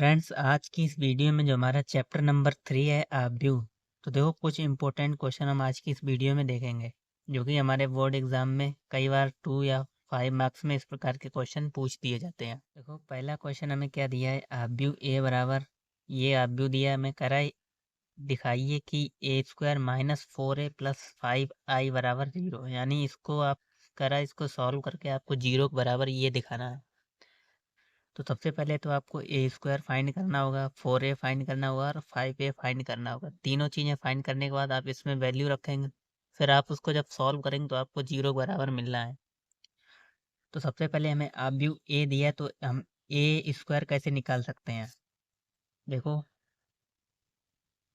Friends, आज की इस वीडियो में जो हमारा चैप्टर नंबर 3 है आब्यू। तो देखो, कुछ इंपॉर्टेंट क्वेश्चन हम आज की इस वीडियो में देखेंगे जो कि हमारे बोर्ड एग्जाम में कई बार 2 या 5 मार्क्स में इस प्रकार के क्वेश्चन पूछ दिए जाते हैं। देखो, पहला क्वेश्चन हमें क्या दिया है, आब्यू ए बराबर, ये आब्यू दिया है हमें, करा दिखाइए कि ए square minus 4a plus 5i बराबर 0। यानी इसको आप करा, इसको सॉल्व करके आपको 0 के बराबर ये दिखाना है। तो सबसे पहले तो आपको ए स्क्वायर फाइंड करना होगा, 4a फाइंड करना होगा और 5a फाइंड करना होगा। तीनों चीज़ें फाइंड करने के बाद आप इसमें वैल्यू रखेंगे, फिर आप उसको जब सॉल्व करेंगे तो आपको 0 के बराबर मिलना है। तो सबसे पहले हमें आब्यू ए दिया है, तो हम ए स्क्वायर कैसे निकाल सकते हैं। देखो,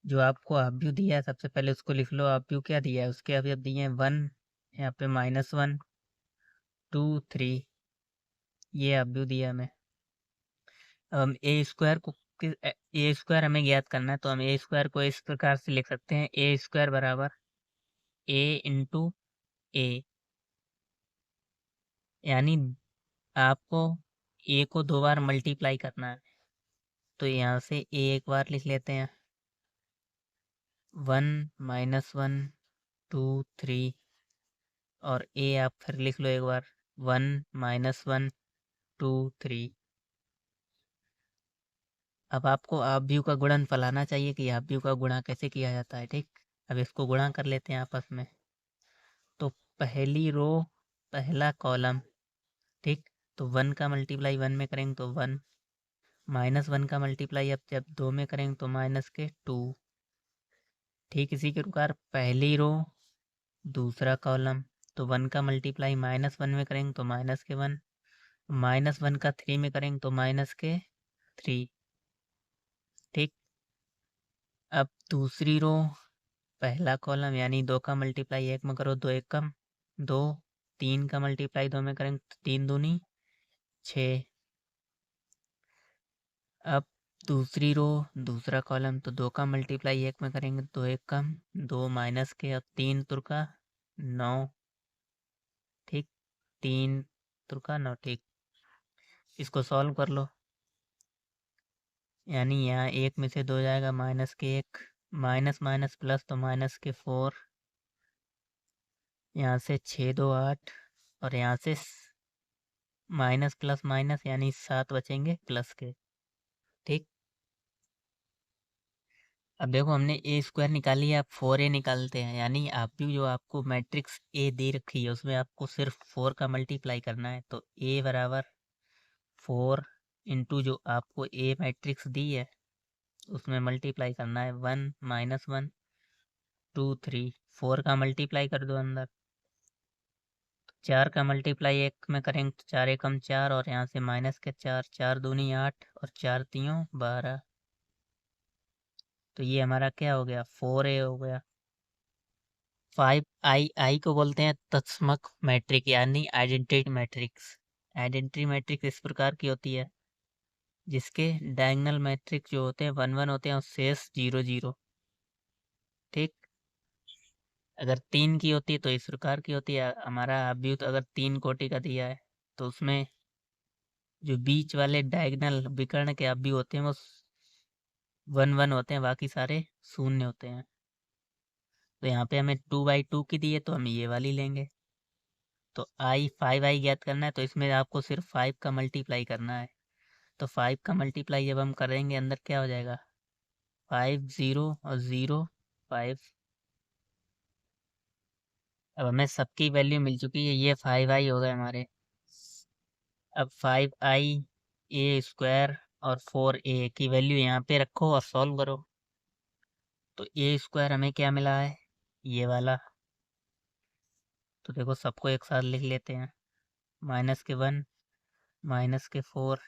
जो आपको आब्यू दिया है सबसे पहले उसको लिख लो। आब्यू क्या दिया है, उसके अभी दिए हैं 1, यहाँ पे -1, 2, 3, ये आब्यू दिया है हमें। अब हम ए स्क्वायर को ए स्क्वायर हमें ज्ञात करना है, तो हम ए स्क्वायर को इस प्रकार से लिख सकते हैं, ए स्क्वायर बराबर ए इंटू ए। यानी आपको ए को 2 बार मल्टीप्लाई करना है, तो यहाँ से ए एक बार लिख लेते हैं, 1 -1 2 3, और ए आप फिर लिख लो एक बार, 1 -1 2 3। अब आपको आव्यूह का गुणनफल आना चाहिए कि आव्यूह का गुणा कैसे किया जाता है। ठीक, अब इसको गुणा कर लेते हैं आपस में। तो पहली रो, पहला कॉलम, ठीक, तो 1 का मल्टीप्लाई 1 में करेंगे तो 1, -1 का मल्टीप्लाई अब जब 2 में करेंगे तो -2। ठीक, इसी के प्रकार पहली रो, दूसरा कॉलम, तो 1 का मल्टीप्लाई -1 में करेंगे तो -1, -1 का 3 में करेंगे तो -3। ठीक, अब दूसरी रो, पहला कॉलम यानी 2 का मल्टीप्लाई 1 में करो, 2 1 कम 2, 3 का मल्टीप्लाई 2 में करेंगे तो 3 दूनी 6। अब दूसरी रो, दूसरा कॉलम, तो 2 का मल्टीप्लाई 1 में करेंगे, 2 1 कम 2 माइनस के, अब 3 तुरका 9। ठीक, 3 तुरका 9। ठीक, इसको सॉल्व कर लो। यानी यहाँ 1 में से 2 जाएगा, माइनस के 1, माइनस माइनस प्लस तो माइनस के 4, यहाँ से 6 2 8, और यहाँ से माइनस प्लस माइनस यानी 7 बचेंगे प्लस के। ठीक, अब देखो, हमने ए स्क्वायर निकाली है, अब 4a निकालते हैं। यानी आप भी जो आपको मैट्रिक्स ए दे रखी है उसमें आपको सिर्फ 4 का मल्टीप्लाई करना है, तो ए बराबर 4 इंटू जो आपको ए मैट्रिक्स दी है उसमें मल्टीप्लाई करना है, 1 -1 2 3, 4 का मल्टीप्लाई कर दो अंदर, 4 का मल्टीप्लाई 1 में करेंगे तो 4 एकम 4, और यहाँ से माइनस के 4, 4 दूनी 8 और 4 तीयों 12। तो ये हमारा क्या हो गया, 4a हो गया। 5i को बोलते हैं तत्समक मैट्रिक यानी आइडेंटिटी मैट्रिक्स। आइडेंटिटी मैट्रिक्स इस प्रकार की होती है जिसके डायगोनल मैट्रिक्स जो होते हैं 1 1 होते हैं और शेष 0 0। ठीक, अगर 3 की होती है तो इस प्रकार की होती है। हमारा अभ्युत अगर 3 कोटि का दिया है तो उसमें जो बीच वाले डायगोनल विकर्ण के अवयव होते हैं वो 1 1 होते हैं, बाकी सारे शून्य होते हैं। तो यहाँ पे हमें 2/2 की दी है तो हम ये वाली लेंगे। तो 5i ज्ञात करना है, तो इसमें आपको सिर्फ 5 का मल्टीप्लाई करना है। तो 5 का मल्टीप्लाई जब हम करेंगे अंदर क्या हो जाएगा, 5 0 और 0 5। अब हमें सबकी वैल्यू मिल चुकी है, ये 5i हो गए हमारे। अब 5i ए स्क्वायर और 4a की वैल्यू यहाँ पे रखो और सॉल्व करो। तो ए स्क्वायर हमें क्या मिला है, ये वाला। तो देखो, सबको एक साथ लिख लेते हैं, -1 -4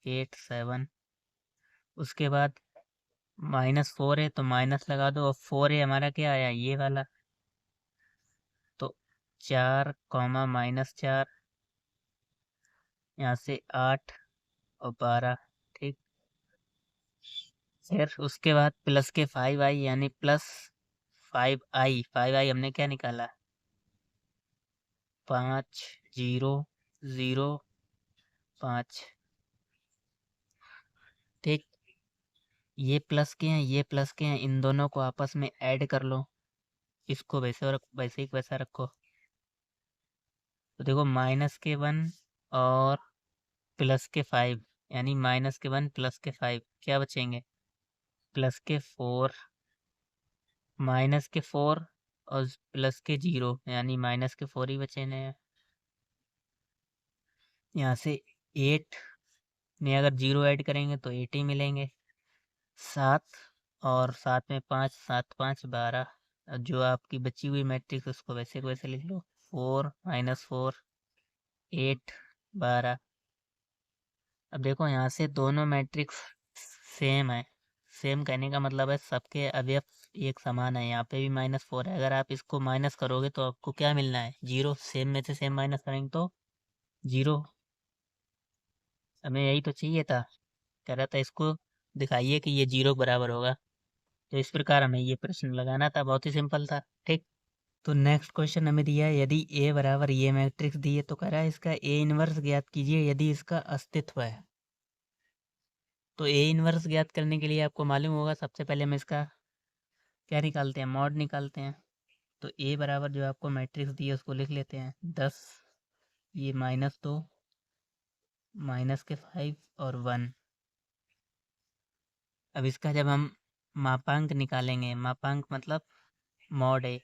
8 7। उसके बाद -4 है तो माइनस लगा दो, और 4a हमारा क्या आया, ये वाला। तो 4 -4, यहाँ से 8 और 12। ठीक, फिर उसके बाद प्लस के 5i यानी प्लस 5i हमने क्या निकाला, 5 0 0 5। ठीक, ये प्लस के हैं, ये प्लस के हैं, इन दोनों को आपस में ऐड कर लो, इसको वैसे ही वैसा रखो। तो देखो माइनस के 1 और प्लस के 5, यानी माइनस के 1 प्लस के 5 क्या बचेंगे, प्लस के 4, माइनस के 4 और प्लस के 0, यानी माइनस के 4 ही बचे हैं। यहाँ से 8 में अगर 0 ऐड करेंगे तो 8 ही मिलेंगे। 7 और 7 में 5, 7 5 12। जो आपकी बची हुई मैट्रिक्स उसको वैसे को वैसे लिख लो, 4 माइनस 4 8 12। अब देखो यहाँ से दोनों मैट्रिक्स सेम है। सेम कहने का मतलब है सबके अवयव एक समान है। यहाँ पे भी -4 है, अगर आप इसको माइनस करोगे तो आपको क्या मिलना है, 0। सेम में से सेम माइनस करेंगे तो 0। हमें यही तो चाहिए था, कह रहा था इसको दिखाइए कि ये 0 के बराबर होगा। तो इस प्रकार हमें ये प्रश्न लगाना था, बहुत ही सिंपल था। ठीक, तो नेक्स्ट क्वेश्चन हमें दिया है, यदि ए बराबर ये मैट्रिक्स दिए तो कह रहा है इसका ए इनवर्स ज्ञात कीजिए यदि इसका अस्तित्व है। तो ए इनवर्स ज्ञात करने के लिए आपको मालूम होगा, सबसे पहले हम इसका क्या निकालते हैं, मॉड निकालते हैं। तो ए बराबर जो आपको मैट्रिक्स दी है उसको लिख लेते हैं 10, ये -2, माइनस के 5 और 1। अब इसका जब हम मापांक निकालेंगे, मापांक मतलब मॉड है,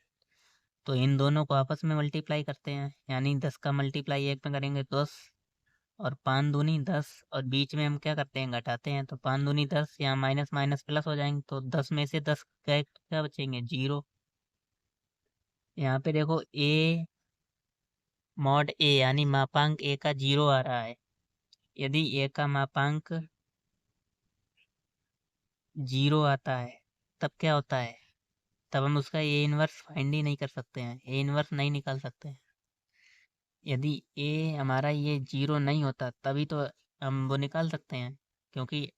तो इन दोनों को आपस में मल्टीप्लाई करते हैं, यानी 10 का मल्टीप्लाई 1 में करेंगे 10 और 5 दूनी 10, और बीच में हम क्या करते हैं, घटाते हैं। तो 5 दूनी 10, यहाँ माइनस माइनस प्लस हो जाएंगे, तो 10 में से 10 क्या बचेंगे, 0। यहाँ पे देखो ए मॉड ए यानी मापांक ए का 0 आ रहा है। यदि ए का मापांक 0 आता है तब क्या होता है, तब हम उसका ए इनवर्स फाइंड ही नहीं कर सकते हैं, ए इनवर्स नहीं निकाल सकते हैं। यदि ए हमारा ये 0 नहीं होता तभी तो हम वो निकाल सकते हैं, क्योंकि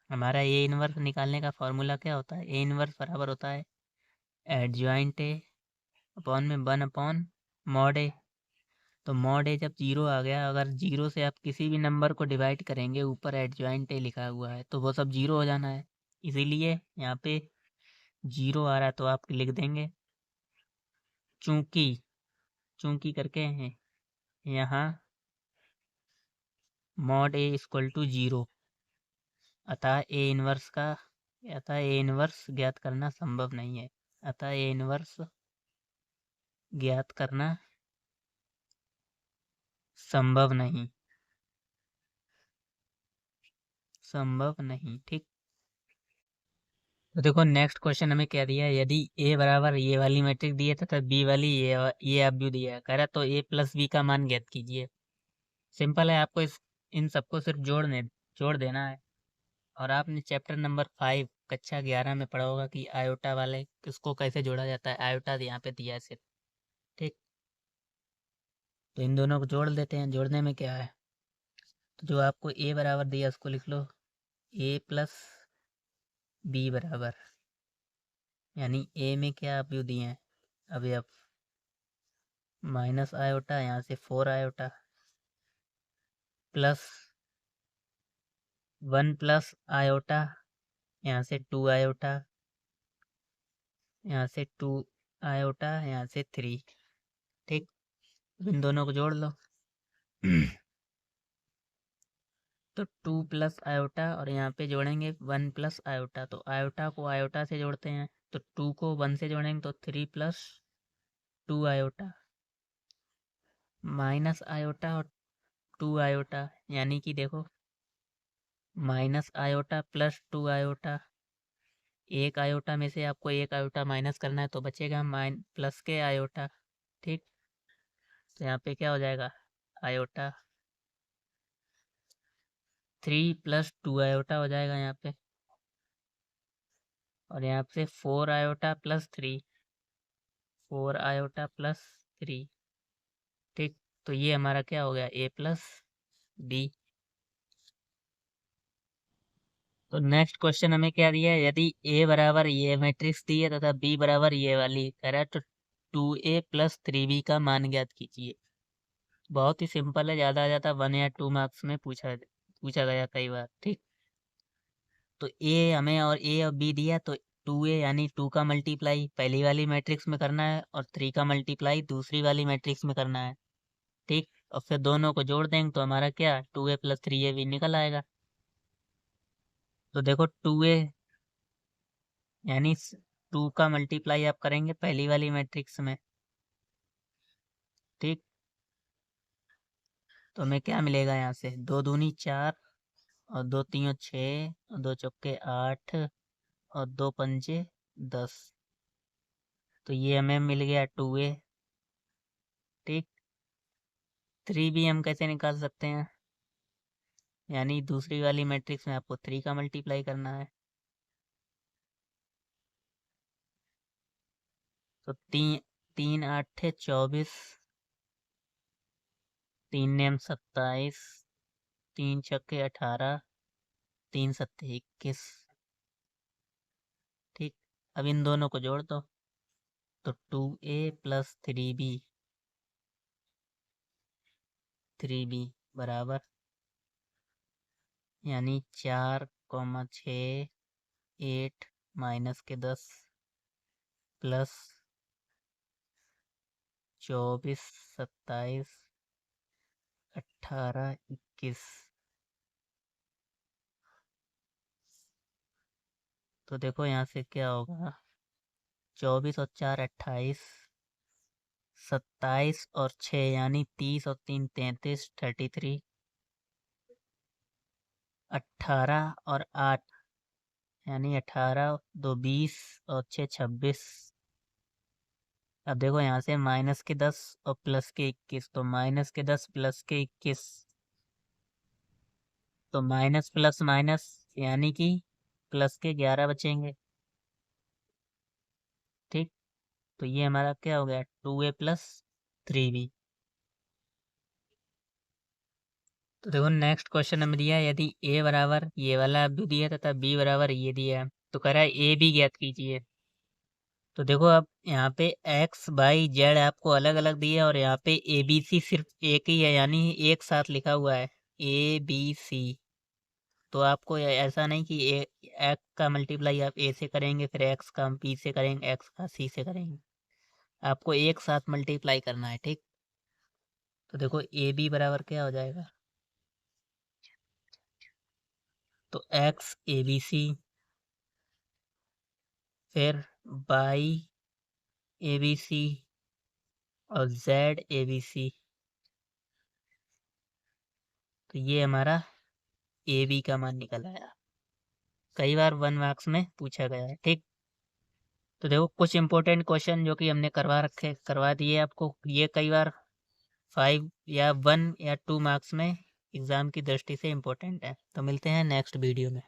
हमारा ए इनवर्स निकालने का फॉर्मूला क्या होता है, ए इनवर्स बराबर होता है एडजॉइंट ए अपॉन में 1 अपॉन मॉड ए। तो मॉड ए जब 0 आ गया, अगर 0 से आप किसी भी नंबर को डिवाइड करेंगे, ऊपर एडजॉइंट ए लिखा हुआ है तो वो सब 0 हो जाना है। इसीलिए यहाँ पे 0 आ रहा है तो आप लिख देंगे चूंकि, चूंकि करके हैं यहाँ मॉड ए इक्वल टू 0, अतः ए इनवर्स ज्ञात करना संभव नहीं है। अतः ए इनवर्स ज्ञात करना संभव नहीं, संभव नहीं। ठीक, तो देखो नेक्स्ट क्वेश्चन हमें क्या दिया है, यदि ए बराबर ये वाली मैट्रिक्स दी है तथा बी वाली ये अवयव दिया है, कह रहा तो ए प्लस बी का मान ज्ञात कीजिए। सिंपल है, आपको इन सबको सिर्फ जोड़ देना है। और आपने चैप्टर नंबर 5 कक्षा 11 में पढ़ा होगा कि आयोटा वाले किसको कैसे जोड़ा जाता है, आयोटा यहाँ पे दिया है सिर्फ। ठीक, तो इन दोनों को जोड़ देते हैं। जोड़ने में क्या है, तो जो आपको ए बराबर दिया उसको लिख लो ए प्लस बी बराबर, यानी ए में क्या अवयव दिए हैं, अवयव माइनस आयोटा, यहाँ से 4 आयोटा, प्लस 1 प्लस आयोटा, यहाँ से 2 आयोटा, यहाँ से 2 आयोटा, यहाँ से 3। ठीक, इन दोनों को जोड़ लो। तो 2 प्लस आयोटा और यहाँ पे जोड़ेंगे 1 प्लस आयोटा, तो आयोटा को आयोटा से जोड़ते हैं, तो 2 को 1 से जोड़ेंगे तो 3 प्लस 2 आयोटा, माइनस आयोटा और 2 आयोटा, यानी कि देखो माइनस आयोटा प्लस 2 आयोटा, एक आयोटा में से आपको एक आयोटा माइनस करना है तो बचेगा प्लस के आयोटा। ठीक, तो यहाँ पे क्या हो जाएगा, आयोटा 3 प्लस 2 आयोटा हो जाएगा यहाँ पे, और यहाँ पे 4 आयोटा प्लस 3, 4 आयोटा प्लस 3। ठीक, तो ये हमारा क्या हो गया, ए प्लस बी। तो नेक्स्ट क्वेश्चन हमें क्या दिया है, यदि ए बराबर ये मैट्रिक्स दी है तथा बी बराबर ये वाली, कह रहा है तो 2a प्लस 3b का मान ज्ञात कीजिए। बहुत ही सिंपल है, ज़्यादा 1 या 2 मार्क्स में पूछा पूछा गया कई बार। ठीक, तो ए हमें और ए और बी दिया, तो 2a यानी 2 का मल्टीप्लाई पहली वाली मैट्रिक्स में करना है और 3 का मल्टीप्लाई दूसरी वाली मैट्रिक्स में करना है। ठीक, और फिर दोनों को जोड़ देंगे तो हमारा क्या 2a + 3ab निकल आएगा। तो देखो 2a यानी 2 का मल्टीप्लाई आप करेंगे पहली वाली मैट्रिक्स में। ठीक, तो हमें क्या मिलेगा यहाँ से 2 दूनी 4 और 2 तीन 6 और 2 चौके 8 और 2 पंजे 10। तो ये हमें मिल गया 2a। ठीक, 3b हम कैसे निकाल सकते हैं, यानी दूसरी वाली मैट्रिक्स में आपको 3 का मल्टीप्लाई करना है। तो 3 8 24, 3 नेम 27, 3 छक्के 18, 3 सत्ते 21। ठीक, अब इन दोनों को जोड़ दो तो 2a + 3b बराबर, यानी 4, 6, 8 माइनस के 10 प्लस 24, 27, 18, 21। तो देखो यहाँ से क्या होगा, 24 और 4 28, 27 और 6 यानी 30 और 3 33, 33, 18 और 8 यानी 18 2 20 और 6 26। अब देखो यहाँ से माइनस के 10 और प्लस के 21, तो माइनस के 10 प्लस के 21, तो माइनस प्लस माइनस यानी कि प्लस के 11 बचेंगे। ठीक, तो ये हमारा क्या हो गया 2a + 3b। तो देखो नेक्स्ट क्वेश्चन हमें दिया है, यदि a बराबर ये वाला भी दिया तथा b बराबर ये दिया है, तो कह रहा है a b ज्ञात कीजिए। तो देखो अब यहाँ पे x y z आपको अलग अलग दिया और यहाँ पे a b c सिर्फ एक ही है, यानी एक साथ लिखा हुआ है a b c। तो आपको ऐसा नहीं कि x का मल्टीप्लाई आप a से करेंगे, फिर x का हम b से करेंगे, x का c से करेंगे, आपको एक साथ मल्टीप्लाई करना है। ठीक, तो देखो ए बी बराबर क्या हो जाएगा, तो x ए बी सी, फिर y ए बी सी और z ए बी सी। तो ये हमारा ए बी का मान निकल आया, कई बार 1 मार्क्स में पूछा गया है। ठीक, तो देखो कुछ इंपॉर्टेंट क्वेश्चन जो कि हमने करवा दिए आपको, ये कई बार 5 या 1 या 2 मार्क्स में एग्जाम की दृष्टि से इम्पोर्टेंट है। तो मिलते हैं नेक्स्ट वीडियो में।